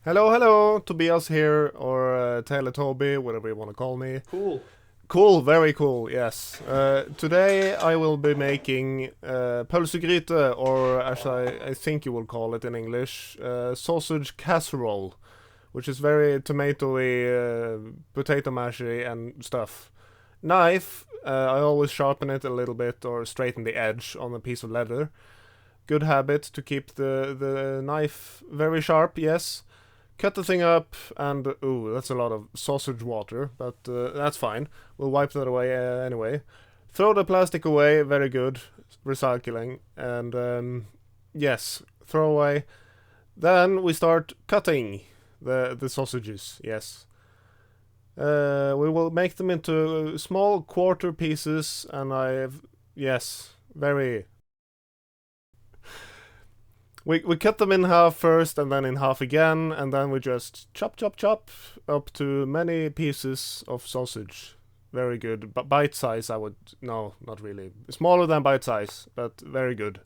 Hello, hello, Tobias here, or Teletoby, whatever you want to call me. Cool. Cool, very cool, yes. Today I will be making Pølsegryte, or as I think you will call it in English, sausage casserole, which is very tomatoey, potato mashy and stuff. Knife, I always sharpen it a little bit or straighten the edge on a piece of leather. Good habit to keep the knife very sharp, yes. Cut the thing up, and ooh, that's a lot of sausage water, but that's fine. We'll wipe that away anyway. Throw the plastic away, very good. Recycling, and yes, throw away. Then we start cutting the sausages, yes. We will make them into small quarter pieces, and yes, very. We cut them in half first, and then in half again, and then we just chop, chop, chop up to many pieces of sausage. Very good. Bite size, I would. No, not really. Smaller than bite size, but very good.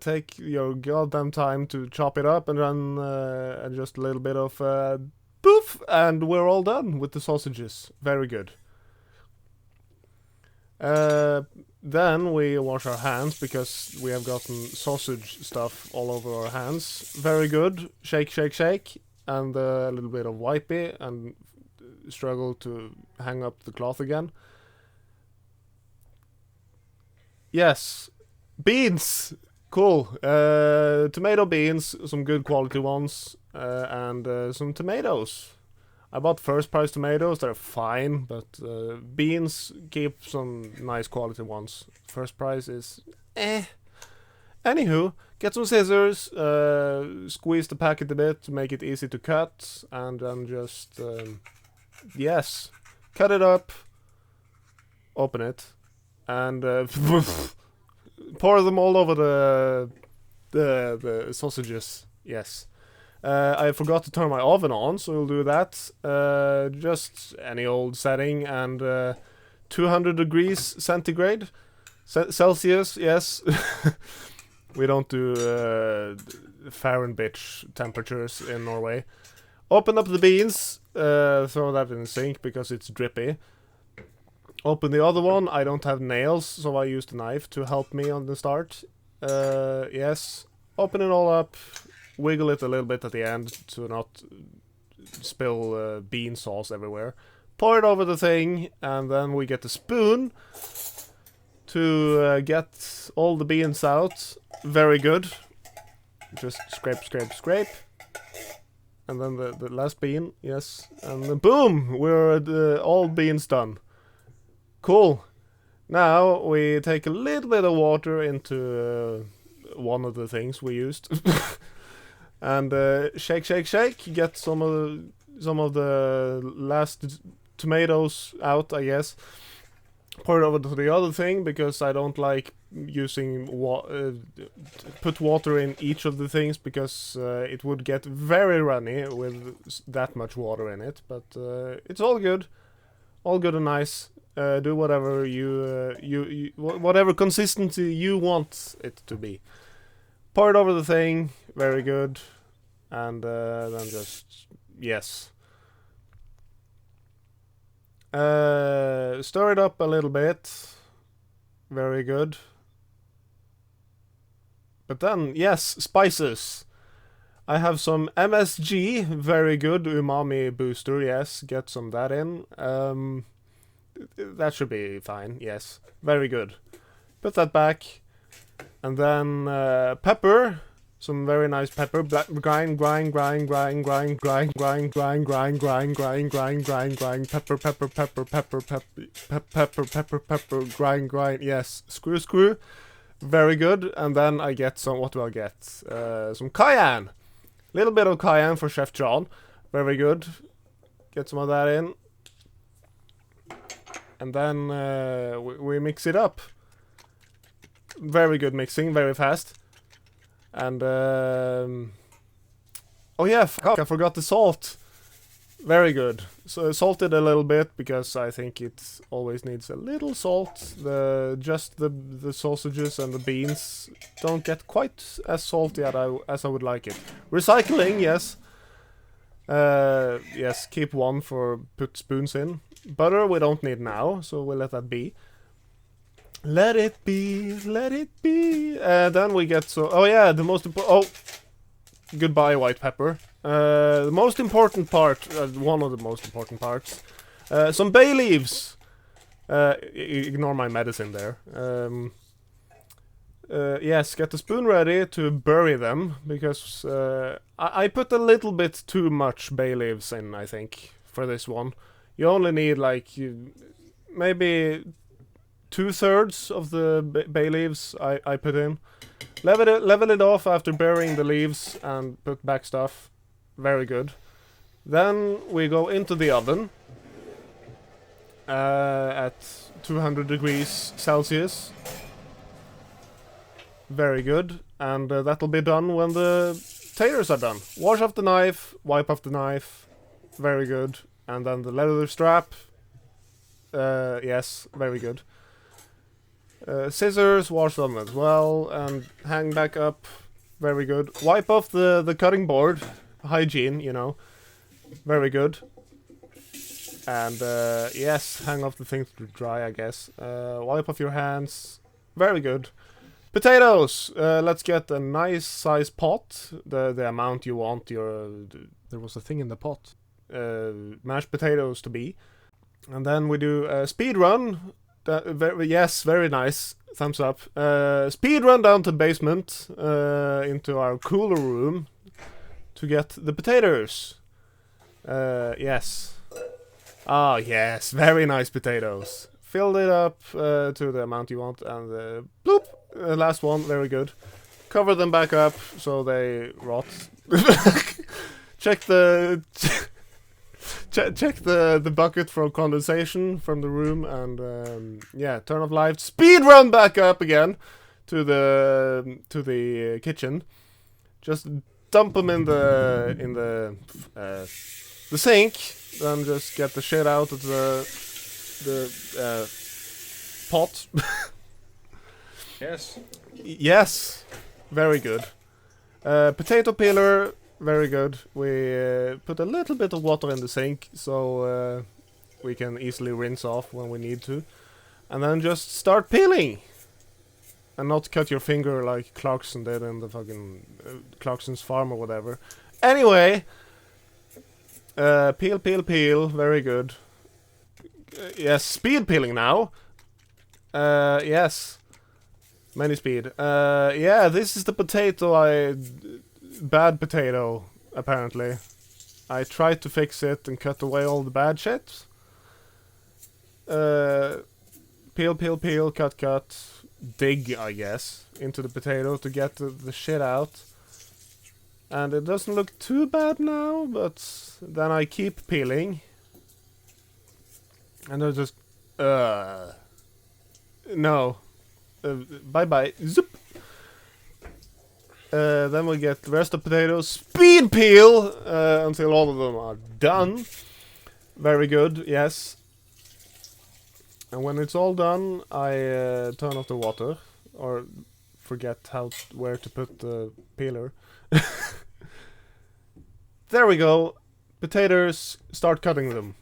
Take your goddamn time to chop it up, and then just a little bit of poof, and we're all done with the sausages. Very good. Then we wash our hands because we have gotten sausage stuff all over our hands. Very good. Shake, shake, shake, and a little bit of wipey, and struggle to hang up the cloth again. Yes, beans. Cool. Tomato beans, some good quality ones, and some tomatoes. I bought first price tomatoes, they're fine, but beans, keep some nice quality ones. First price is eh. Anywho, get some scissors, squeeze the packet a bit to make it easy to cut, and then just, yes, cut it up, open it, and pour them all over the sausages, yes. I forgot to turn my oven on, so we'll do that. Just any old setting, and 200 degrees centigrade. Celsius, yes. We don't do Fahrenheit temperatures in Norway. Open up the beans, throw that in the sink because it's drippy. Open the other one. I don't have nails, so I used a knife to help me on the start. Yes. Open it all up. Wiggle it a little bit at the end to not spill bean sauce everywhere. Pour it over the thing, and then we get a spoon to get all the beans out. Very good. Just scrape, scrape, scrape. And then the last bean, yes. And then boom! We're all beans done. Cool. Now we take a little bit of water into one of the things we used. And shake, shake, shake. Get some of the last tomatoes out, I guess. Pour it over to the other thing because I don't like using put water in each of the things because it would get very runny with that much water in it. But it's all good and nice. Do whatever whatever consistency you want it to be. Pour it over the thing, very good, and then just, yes. Stir it up a little bit, very good. But then, yes, spices. I have some MSG, very good, umami booster, yes, get some of that in. That should be fine, yes, very good. Put that back. And then pepper, some very nice pepper. Grind, grind, grind, grind, grind, grind, grind, grind, grind, grind, grind, grind, grind, grind. Pepper, pepper, pepper, pepper, pepper, pepper, pepper, grind, grind. Yes, screw, screw. Very good. And then I get some. What do I get? Some cayenne. Little bit of cayenne for Chef John. Very good. Get some of that in. And then we mix it up. Very good mixing, very fast. And oh yeah, I forgot the salt. Very good. So salted a little bit because I think it always needs a little salt. Just the sausages and the beans don't get quite as salty as I would like it. Recycling, yes. Yes, keep one for put spoons in. Butter we don't need now, so we'll let that be. Let it be, let it be. Then we get oh yeah, the most important. Oh, goodbye, white pepper. The most important part, one of the most important parts, some bay leaves. Ignore my medicine there. Yes, get the spoon ready to bury them, because I put a little bit too much bay leaves in, I think, for this one. You only need, like, maybe 2/3 of the bay leaves I put in. Level it off after burying the leaves and put back stuff. Very good. Then we go into the oven at 200 degrees Celsius. Very good. And that'll be done when the taters are done. Wash off the knife, wipe off the knife. Very good. And then the leather strap. Yes, very good. Scissors, wash them as well, and hang back up. Very good. Wipe off the cutting board. Hygiene, you know. Very good. And yes, hang off the things to dry, I guess. Wipe off your hands. Very good. Potatoes. Let's get a nice size pot. The amount you want your. There was a thing in the pot. Mashed potatoes to be. And then we do a speed run. Yes, very nice. Thumbs up. Speed run down to the basement, into our cooler room, to get the potatoes. Yes. Ah, yes, very nice potatoes. Fill it up to the amount you want, and bloop, last one, very good. Cover them back up so they rot. Check the. Check the bucket for condensation from the room, and yeah, turn off lights. Speed run back up again to the kitchen. Just dump them in the sink. Then just get the shit out of the pot. Yes. Yes, very good. Potato peeler. Very good. We put a little bit of water in the sink, so we can easily rinse off when we need to. And then just start peeling! And not cut your finger like Clarkson did in the fucking Clarkson's farm or whatever. Anyway! Peel, peel, peel. Very good. Yes, speed peeling now. Yes. Many speed. Yeah, this is the potato bad potato, apparently. I tried to fix it and cut away all the bad shit. Peel, peel, peel, cut, cut. Dig, I guess, into the potato to get the shit out. And it doesn't look too bad now, but then I keep peeling. And I just... no. Bye-bye. Zoop! Then we get the rest of the potatoes. Speed peel until all of them are done. Very good, yes. And when it's all done, I turn off the water. Or forget where to put the peeler. There we go. Potatoes, start cutting them.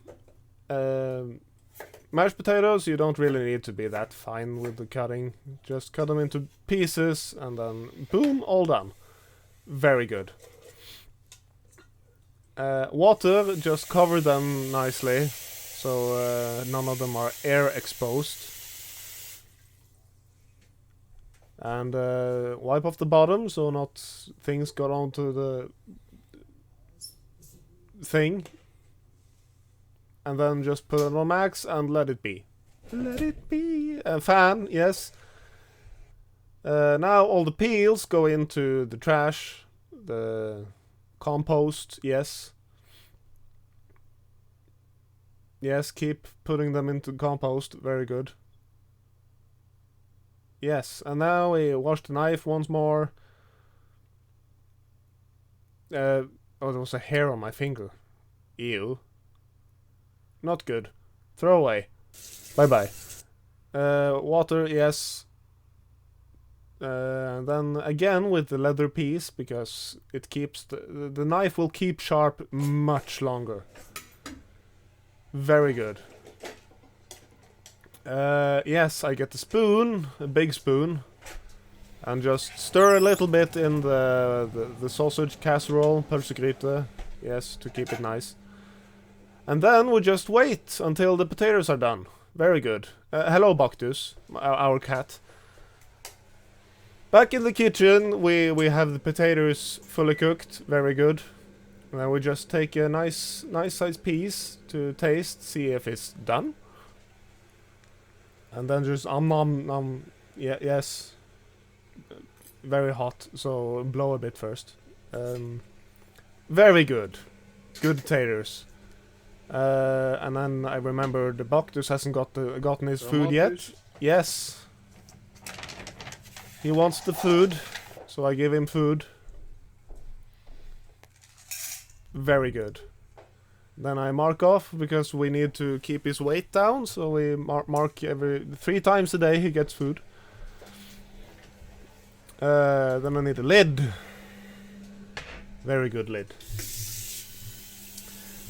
Mashed potatoes, you don't really need to be that fine with the cutting. Just cut them into pieces and then boom, all done. Very good. Water, just cover them nicely so none of them are air exposed. And wipe off the bottom so not things got onto the thing. And then just put it on max and let it be. Let it be. Fan, yes. Now all the peels go into the trash. The compost, yes. Yes, keep putting them into compost. Very good. Yes, and now we wash the knife once more. Oh, there was a hair on my finger. Ew. Not good. Throw away. Bye-bye. Water, yes. And then again with the leather piece, because it keeps... The knife will keep sharp much longer. Very good. Yes, I get the spoon, a big spoon, and just stir a little bit in the sausage casserole, Pølsegryte, yes, to keep it nice. And then we just wait until the potatoes are done. Very good. Hello, Baktus, our cat. Back in the kitchen, we have the potatoes fully cooked, very good. And then we just take a nice sized piece to taste, see if it's done. And then just yeah, yes. Very hot, so blow a bit first. Very good. Good potatoes. And then I remember the Baktus hasn't gotten his food yet. Yes. He wants the food, so I give him food. Very good. Then I mark off, because we need to keep his weight down, so we mark every 3 times a day he gets food. Then I need a lid. Very good lid.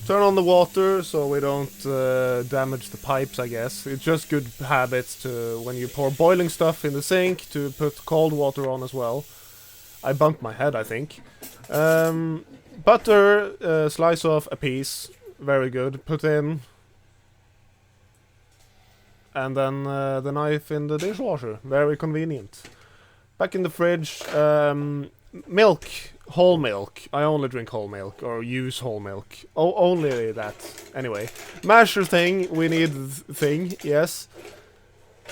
Turn on the water so we don't damage the pipes, I guess. It's just good habits to, when you pour boiling stuff in the sink, to put cold water on as well. I bumped my head, I think. Butter, slice off a piece. Very good. Put in. And then the knife in the dishwasher. Very convenient. Back in the fridge. Milk. Whole milk. I only drink whole milk. Or use whole milk. Oh, only that. Anyway. Masher thing. We need thing. Yes.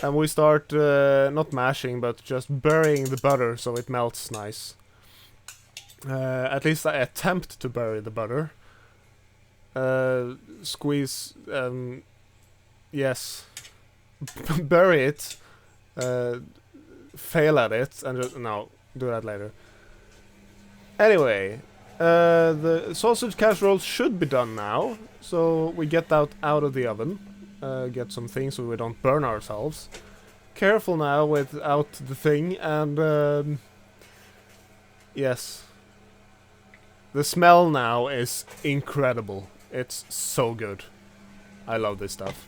And we start not mashing, but just burying the butter so it melts nice. At least I attempt to bury the butter. Squeeze, yes. Bury it. Fail at it, and just, no, do that later. Anyway, the sausage casserole should be done now, so we get that out of the oven. Get some things so we don't burn ourselves. Careful now without the thing, and yes. The smell now is incredible. It's so good. I love this stuff.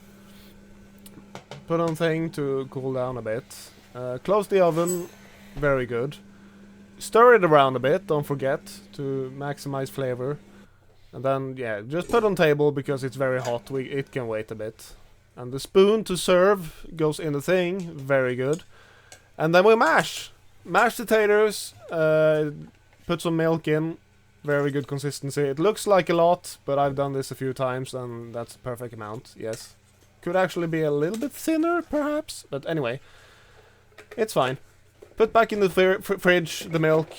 Put on thing to cool down a bit. Close the oven. Very good. Stir it around a bit, don't forget, to maximize flavor. And then, yeah, just put on table because it's very hot. It can wait a bit. And the spoon to serve goes in the thing. Very good. And then we mash. Mash the taters. Put some milk in. Very good consistency. It looks like a lot, but I've done this a few times and that's the perfect amount, yes. Could actually be a little bit thinner, perhaps, but anyway. It's fine. Put back in the fridge the milk.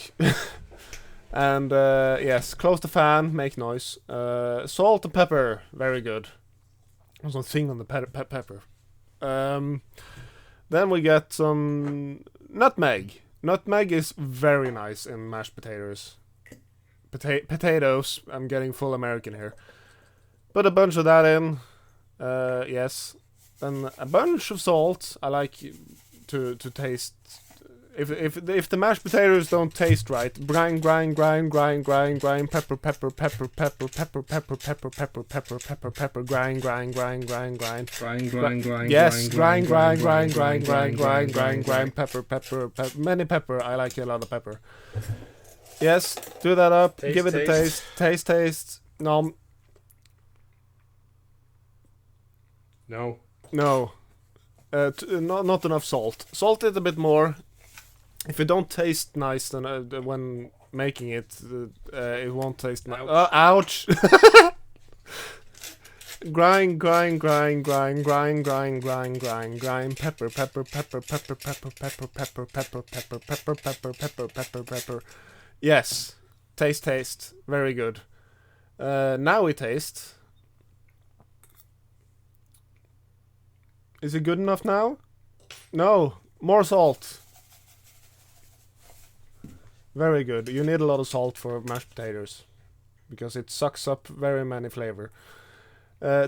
And, yes, close the fan, make noise. Salt and pepper, very good. There's one thing on the pepper. Then we get some nutmeg. Nutmeg is very nice in mashed potatoes. Potatoes. I'm getting full American here. Put a bunch of that in. Yes. Then a bunch of salt. I like to taste. If the mashed potatoes don't taste right, grind, pepper, grind. Yes, grind, pepper. Many pepper. I like a lot of pepper. Yes, do that up. Give it a taste. Taste. Nom. No. No. Not enough salt. Salt it a bit more. If it don't taste nice, then when making it, it won't taste nice. Ouch! Grind. Pepper. Yes. Taste. Very good. Now we taste. Is it good enough now? No. More salt. Very good. You need a lot of salt for mashed potatoes. Because it sucks up very many flavor.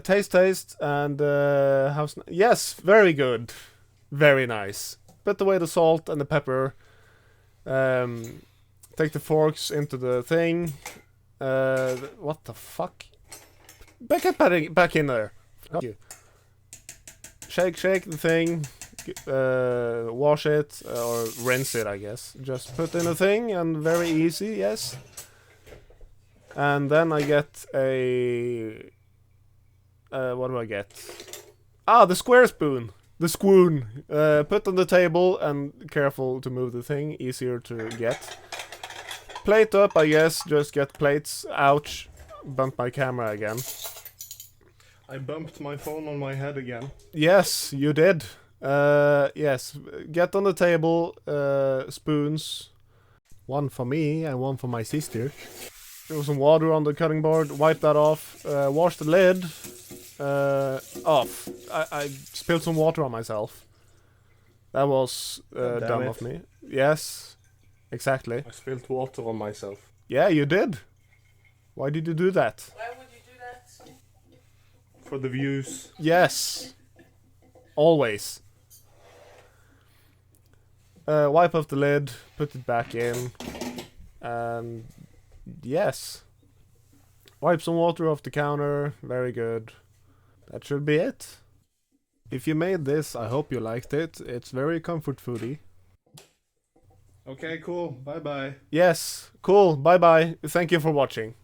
Taste, and yes, very good, very nice. Put away the salt and the pepper. Take the forks into the thing. What the fuck? Back in there. Fuck you. Shake the thing. Wash it or rinse it, I guess. Just put in a thing and very easy, yes. And then I get a... what do I get? Ah, the square spoon. The spoon. Put on the table and careful to move the thing. Easier to get. Plate up, I guess. Just get plates. Ouch. Bumped my camera again. I bumped my phone on my head again. Yes, you did. Yes. Get on the table. Spoons. One for me and one for my sister. There was some water on the cutting board. Wipe that off. Wash the lid. Off. I spilled some water on myself. That was dumb of me. Yes, exactly. I spilled water on myself. Yeah, you did. Why did you do that? Why would you do that? For the views. Yes. Always. Wipe off the lid. Put it back in. And yes. Wipe some water off the counter. Very good. That should be it. If you made this, I hope you liked it. It's very comfort foody. Okay, cool. Bye bye. Yes, cool. Bye bye. Thank you for watching.